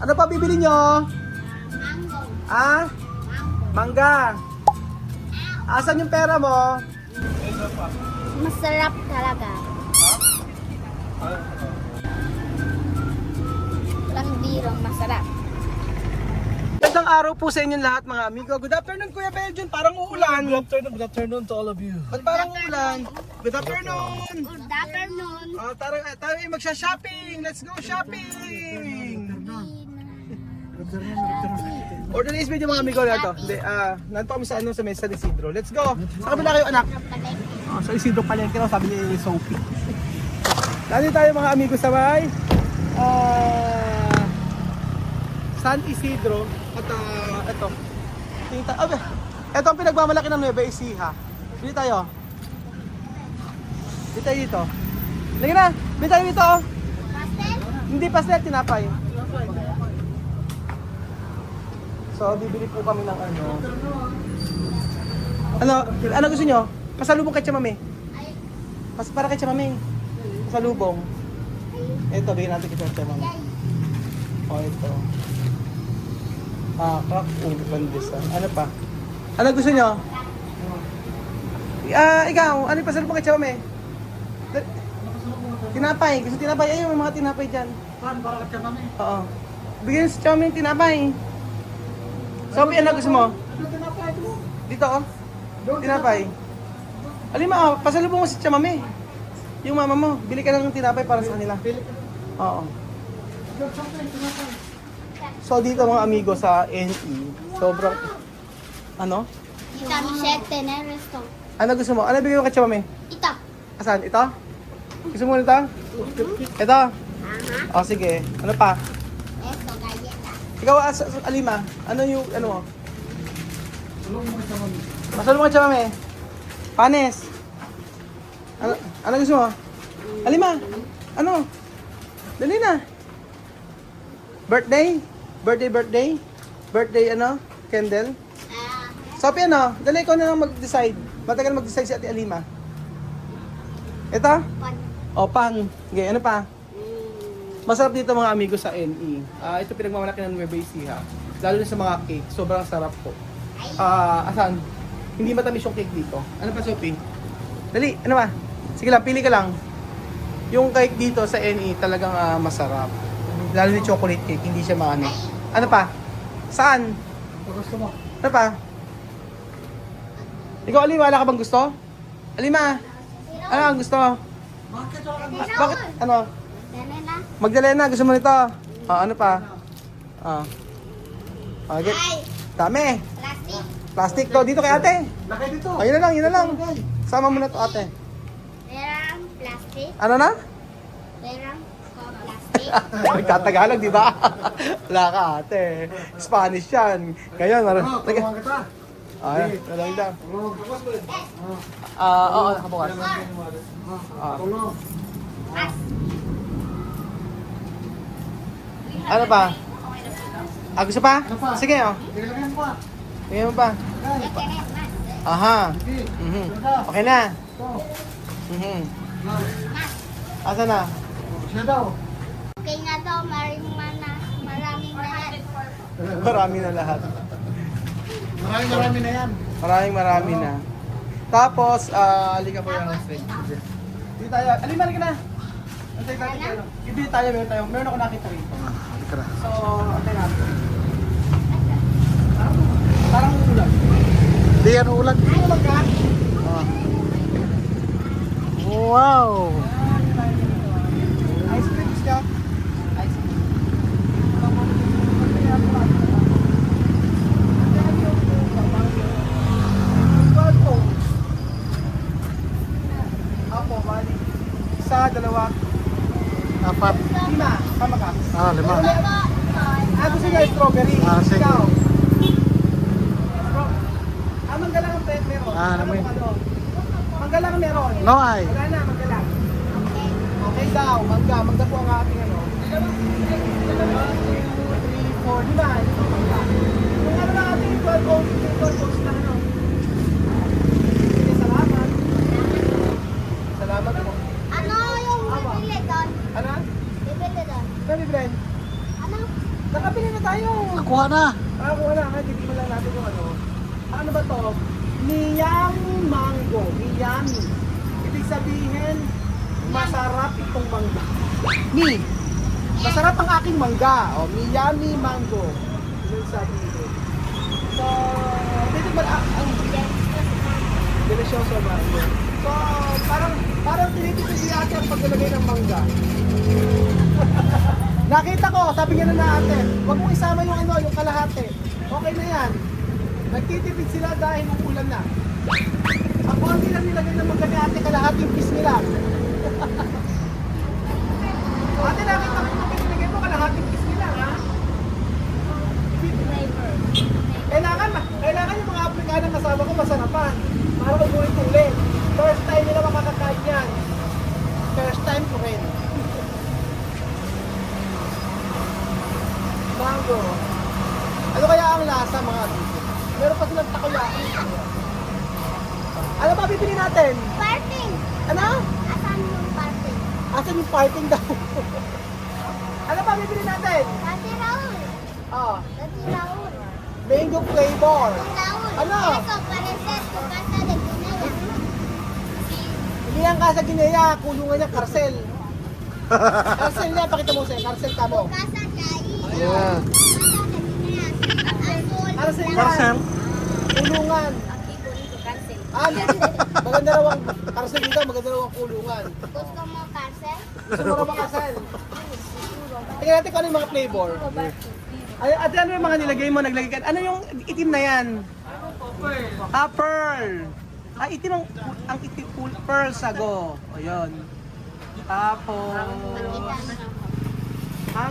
Ano pa bibili nyo? Mango. Ah? Mangga. Asan yung pera mo? Masarap talaga. Walang birong masarap. Magandang araw po sa inyong lahat mga amigo. Good afternoon Kuya Belgian, parang uulan. Good afternoon to all of you. Ba't parang uulan? Good afternoon. Good afternoon. Tayo ay magsha-shopping. Let's go shopping. For today's video mga amigo na ito. Nandito kami sa sa Mesa de Isidro. Let's go. Sa kabila kayo anak. Sa Isidro Palengke raw sabi ni Sophie. Nandito tayo mga amigo sa may San Isidro at ito. Ito ang pinagmamalaki ng Nueva Ecija. Bili tayo. Bili tayo dito. Lagi na. Bili tayo dito. Pastel? Hindi pastel, tinapay. So, bibili po kami ng ano gusto nyo? Pasalubong kay Chamame. Para kay Chamame. Pasalubong. Ito, bigyan natin kay Chamame. Ito. Crack pandesal. Ano pa? Ano gusto nyo? Ikaw, ano yung pasalubong kay Chamame? Tinapay. Gusto tinapay? Ayun, may mga tinapay dyan. Para ka mami. Oo. Bigyan si Chamame ng tinapay. Sophie, ano gusto mo? Dito, oh. Tinapay. Alima, pasalubong mo si Chamame. Yung mama mo, bili ka lang ng tinapay para sa kanila. Oo. So dito mga amigo sa NE, sobrang, ano? Ita Michelle Teneresto. Ano gusto mo? Ano bigyan mo kay Chamame? Ita. Asan? Ito? Gusto mo nito? Ito? O sige. Ano pa? Esto, galleta. Ikaw, Alima, ano yung, ano mo? Pasalubong kay Chamame. Panes. Ano gusto mo? Alima, ano? Dali na. Birthday? Birthday ano? Candle? Sophie, ano? Dali, ikaw na lang mag-decide. Matagal mag-decide si Ate Alima. Ito? O, pang. Okay, ano pa? Masarap dito mga amigo sa NE. Ito pinagmamalaki ng Nueva Ecija. Lalo na sa mga cake. Sobrang sarap po. Asan? Hindi matamis yung cake dito. Ano pa, Sophie? Dali, ano ba? Sige lang, pili ka lang. Yung cake dito sa NE talagang masarap. Lalo ni chocolate cake, hindi siya maano. Ano pa? Saan? Gusto mo? Ano pa? Ikaw, Alima, wala ka bang gusto? Alima, ano ang gusto? Bakit? Ano? Ganena. Magdalena, gusto mo nito? Ano pa? Okay. Dami. Plastic. Plastic to. Dito kay ate. Lakay dito. Ayun na lang, yun na lang. Sama mo na to ate. Perang plastic. Ano na? Perang ko plastic. Nagtatagalog, di ba? Wala ka ate. Spanish yan. Kaya, Tulungan kita. Walang lang. Tulong. Oo, nakabukas. Tulong. Ano pa? Gusto pa? Ano pa? Sige, oh. Ilagyan pa. Tingnan mo pa. Aha. Mhm. Okay na. Mhm. Asa na? Siya daw. Okay nga daw, maraming lahat. Marami na lahat. Marami na yan. Marami na. Tapos, halika po yung straight. Dito tayo. Alima, halika na. Antay tayo. Bibili tayo, meron ako nakita rito. Halika na. So, antay natin. Parang ulan. Di yan ulan. Ano magka? Wow. Ice cream ka? Ice cream. Apo, bali. Isa, dalawa. Apat. Lima. Tama ka. 5. Gusto niya strawberry. Sige. Ikaw. Mangga lang ang meron. Namin. Mangga lang ang meron. No ay. Wala na, mangga lang. Okay daw, mangga. Mangga po ang ating ano. 1, 2, 3, 4, 5. Yung ano na ating 12 ounces na ano. Sige, salamat. Salamat po. Ano yung bibili doon? Ano? Bibili doon. Sabi, Bren? Ano? Nakapi tayo. Nakuha na. Kuha na. Titignan lang natin kung ano. Ano ba to? Miyami mango. Miyami. Ibig sabihin, masarap itong mangga. Masarap ang aking mangga. O, Miyami mango. Ibig sabihin. So, dito ba ang delicioso mango. So, parang tinitipid si ate ang paglalagay ng mangga. Nakita ko, sabi niya na ate, huwag mong isama yung ano, yung kalahati. Okay na yan. Nagtitipid sila dahil umuulan na. Ang konti lang nilagay ng mangga ni ate, kalahating piece nila. Ate, nakita ko yung pinilagay mo, kalahating piece nila, ha? Kailangan yung mga Afrikanang kasama ko masarapan. Para mag-ulit-ulit. First time nila makakakain yan. First time ko rin. Mango. Ano kaya ang lasa mga dito? Meron pa silang takoyaki. Ano ba bibili natin? Parting! Ano? Asan yung parting? Asan yung parting daw? Ano ba bibili natin? Dati Raul! Oh, Dati Raul! mango flavor. Raul! Ano? Eso, pareces, tu casa de Guinea. Hindi yan ka sa Guinea, kulungan niya, karsel. Karsel niya, pakita mo sa'yo, karsel ka mo. Tu casa de ahí. Yeah. Tu casa de Guinea. Azul. Karsel yan. Karsel. Kulungan. Aquí bonito, cárcel. Maganda raw ang karsel dito, maganda raw ang kulungan. Gusto mo cárcel? Gusto mo raw makarsel? Tingnan natin kung ano yung mga flavor. Ay, ate, ano yung mga nilagay mo? Naglagay ka? Ano yung itim na yan? Pearl. Itim ang itim, pearl sago. O, yun. Tapos,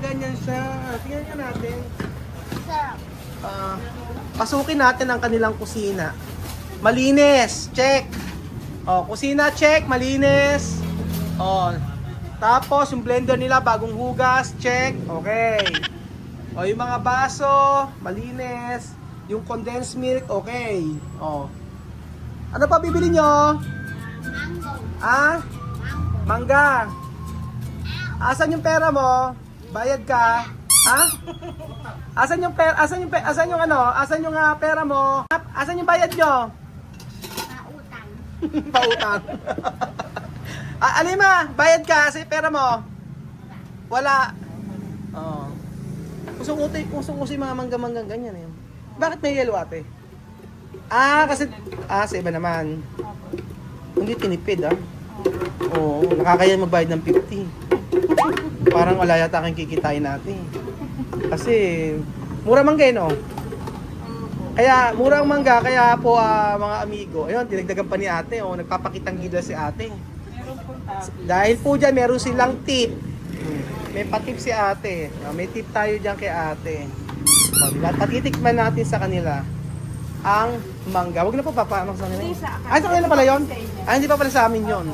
ganyan siya. Tingnan nyo natin. Sarap. Pasukin natin ang kanilang kusina. Malinis, check. Kusina, check, malinis. Tapos, yung blender nila, bagong hugas, check. Okay. Yung mga baso, malinis. Yung condensed milk, okay. Ano pa bibili nyo? Mango. Mango. Mangga. Asan yung pera mo? Bayad ka? Asan yung pera? Asan yung pera mo? Asan yung bayad nyo? Pautang. Pautang. Alima, bayad ka sa pera mo? Wala. Kusong-kuso yung mga mangga-manggang ganyan eh. Bakit may yellow ate? Kasi sa iba naman. Hindi tinipid Oo, nakakaya magbayad ng 50. Parang wala yata kang kikitain natin. Kasi mura mangga no? Kaya murang mangga, kaya po mga amigo, ayun, dinagdagan pa ni ate, nagpapakitang gila si ate. Dahil po dyan, meron silang tip. May patip si ate. May tip tayo dyan kay ate. Patitikman natin sa kanila ang mangga. Huwag na po papamak sa kanila. Sa kanila pala yun? Hindi pa pala sa amin yun.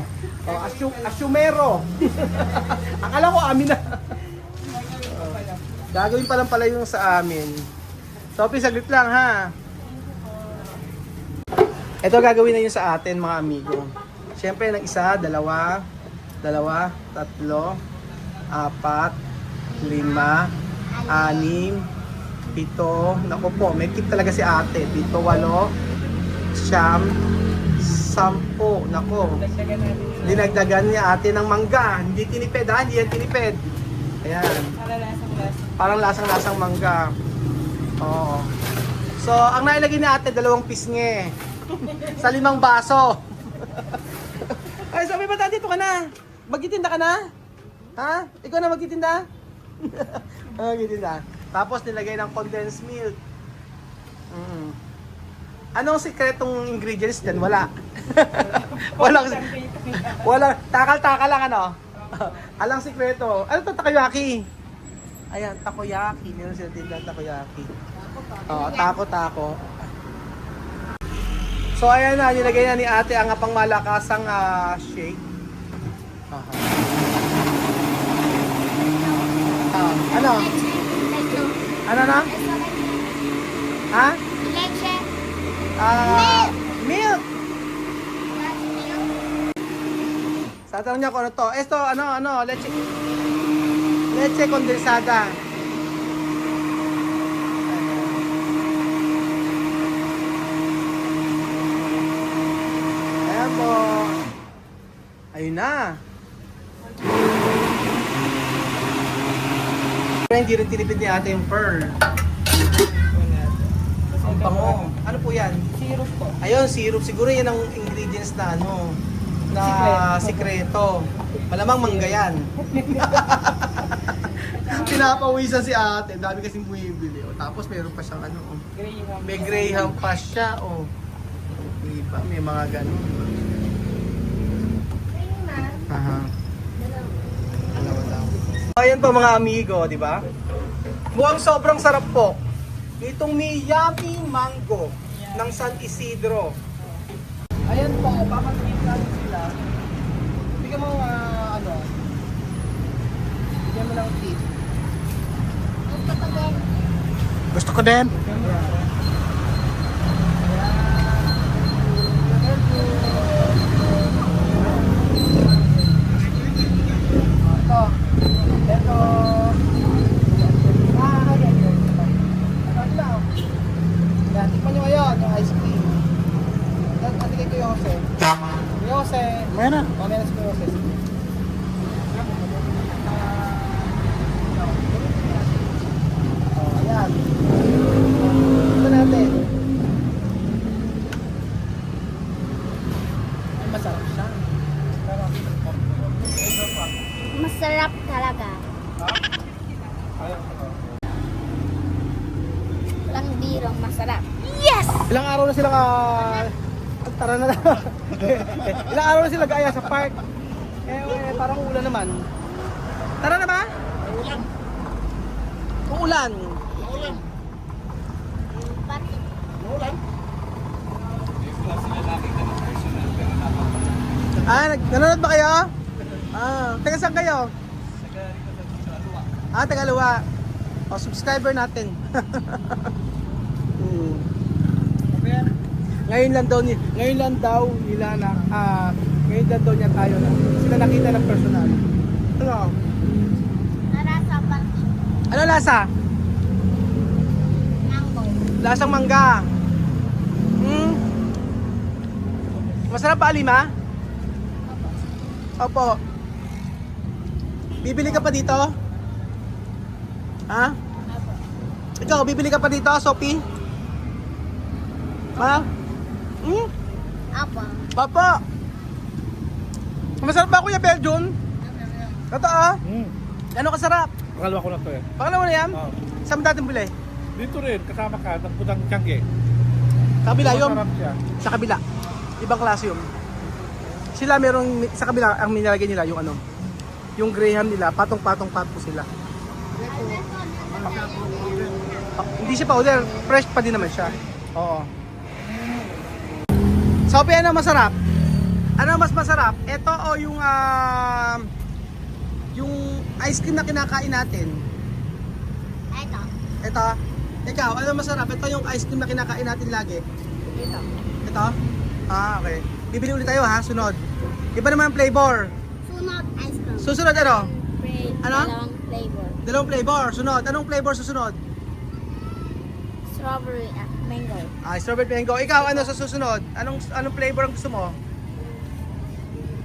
Asyumero. Akala ko amin na. Gagawin pa lang pala yung sa amin. So, saglit lang ha. Ito gagawin na yun sa atin mga amigo. Siyempre, ng isa, dalawa, tatlo, 4, 5, 6, 7, naku po, may tip talaga si ate. 7, 8, 9, 10, naku. Dinagdagan niya ate ng mangga. Hindi tinipid hindi yan tinipid. Ayan. Parang lasang-lasang mangga. Oo. So, ang nailagay ni ate, 2 pisngi. Sa 5 baso. Ay, sabi ba dito ka na? Magtitinda ka na? Ha? Ikaw na magtitinda? Magtitinda. Tapos nilagay ng condensed milk. Anong sikretong ingredients dyan? Wala. Walang, takal-takal lang Alang sikreto. Ano to, takoyaki? Ayan, takoyaki. Meron sila tindang takoyaki. Tako-tako. So ayan na, nilagay na ni ate ang pangmalakasang shake. Ano? Ano na? Ha? Leche. Milk! Satanong niya kung ano to. Esto, leche. Leche condensada. na. Pero hindi rin tinipid ni ate yung pearl. Ang bango. Ano po yan? Syrup po. Ayun, syrup. Siguro yan ang ingredients na ano, na sikreto. Malamang mangga yan. Pinapawisan si ate. Dami kasing bumibili. O, tapos meron pa siyang ano. Oh. Graham. May Graham pa siya. Oh. Diba? May mga ganun. Aha. Dalawa daw. Ayan po mga amigo, di ba? Mukhang sobrang sarap po. Itong Miyami Mango ng San Isidro. Ayan po, papatuloy natin sila. Bigyan mo ano. Bigyan mo ng tip. Gusto ko din. Ito. Ito. Ayan. Ito lang. Yan, tikman nyo ngayon, yung ice cream. Yan, natigay ko yung Jose. Jose. May na. O, meron si Jose. Oh, ayan. Ito natin. Ay, masarap siya. Masarap talaga. Walang birong masarap. Yes! Ilang araw na sila tara na lang. Ilang araw na sila gaya sa park. Parang ulan naman. Tara na ba? Ulan. Uulan. Ulan. Pati. Ulan. Nanonood ba kayo? Taga saan kayo? Tagaluwa. O, subscriber natin. Ngayon lang daw ngayon lang daw niya tayo na sila nakita ng personal. Ano? Narasa pati. Ano lasa? Mango. Lasang mangga. Masarap ba, Alima? Opo. Bibili ka pa dito? Ha? Ikaw, bibili ka pa dito, Sophie? Ha? Apa. Papa! Masarap ba, Kuya Belgian? Totoo? Ano kasarap? Pangalawa ko na to eh. Pangalawa na yan? Oh. Saan mo dating bili? Dito rin, kasama ka, ng putang tiyangge. Kabila yun? Masarap siya. Sa kabila. Ibang klase yun. Sila merong, sa kabila, ang minalagay nila yung ano, yung Graham nila, patong-patong-pat po sila. Hindi siya powder, fresh pa din naman siya. Oo. Sophie, ano masarap? Ano mas masarap? Ito o yung ice cream na kinakain natin? Ito. Ito? Ikaw, ano masarap? Ito yung ice cream na kinakain natin lagi? Ito. Ito? Okay. Bibili ulit tayo ha, sunod. Iba naman ang flavor. Sunod ice cream. Susunod ano? Ano? Dalawang flavor. Dalawang flavor. Sunod. Anong flavor susunod? Strawberry at mango. Strawberry mango. Ikaw, ano sa susunod? Anong flavor ang gusto mo?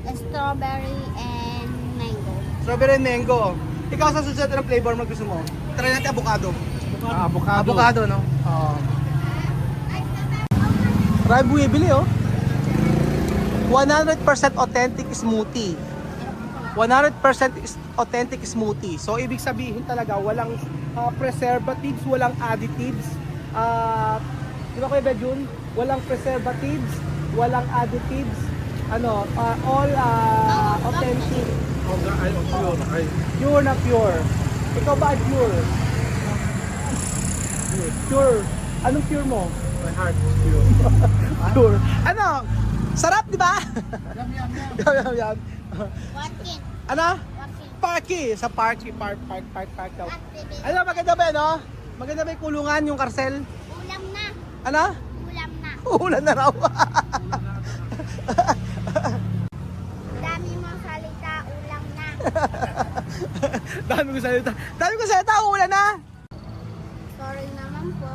Strawberry and mango. Strawberry and mango. Ikaw sa susunod, anong flavor mo gusto mo? Try natin avocado. Avocado. Avocado, no? Oo. Marami bumibili, oh. 100% authentic smoothie. 100% authentic smoothie. So, ibig sabihin talaga, walang preservatives, walang additives. Di ba Kuya Bejun? Walang preservatives, walang additives. All authentic. Ay, pure. Ay. Pure na pure. Ikaw ba ay pure? Pure. Anong pure mo? My heart is pure. Pure. Ano? Sarap, di ba? Yum, yum, yum. Yum, yum. Wakin. Ano? Wakin. Parky. Sa parky. Park daw. At bibig. Ano, maganda ba, no? Maganda ba yung kulungan, yung karsel? Ulam na. Ano? Ulam na. Ulan na raw. Dami mong salita. Ulam na. Dami ko salita. Dami ko salita, ulan na. Sorry naman po.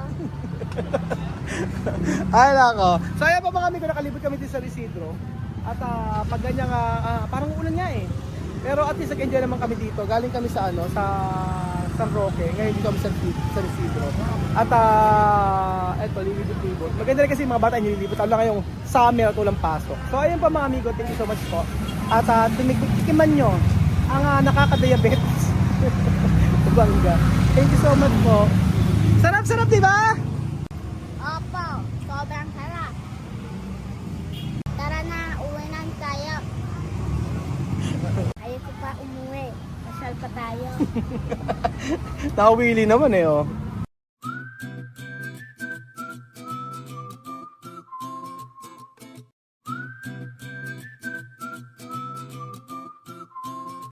Ay, nako. So, ayan pa mga amigo, nakalibot kami din sa Isidro. At pag ganyan parang uulan nga eh. Pero at least nag-enjoy naman kami dito. Galing kami sa sa San Roque. Ngayon dito kami sa San Isidro. At eto, lilibot-libot. Maganda rin kasi yung mga bata nililibot. Tawag lang ngayong summer at walang pasok. So ayun pa mga amigo, thank you so much po. At tikiman nyo ang nakaka-diabetes. Bangga. Thank you so much po. Sarap-sarap, di ba? Opo, sobrang sarap. Tara na, uwi na tayo. Ayoko pa umuwi. Masal pa tayo. Nakawili naman eh, oh.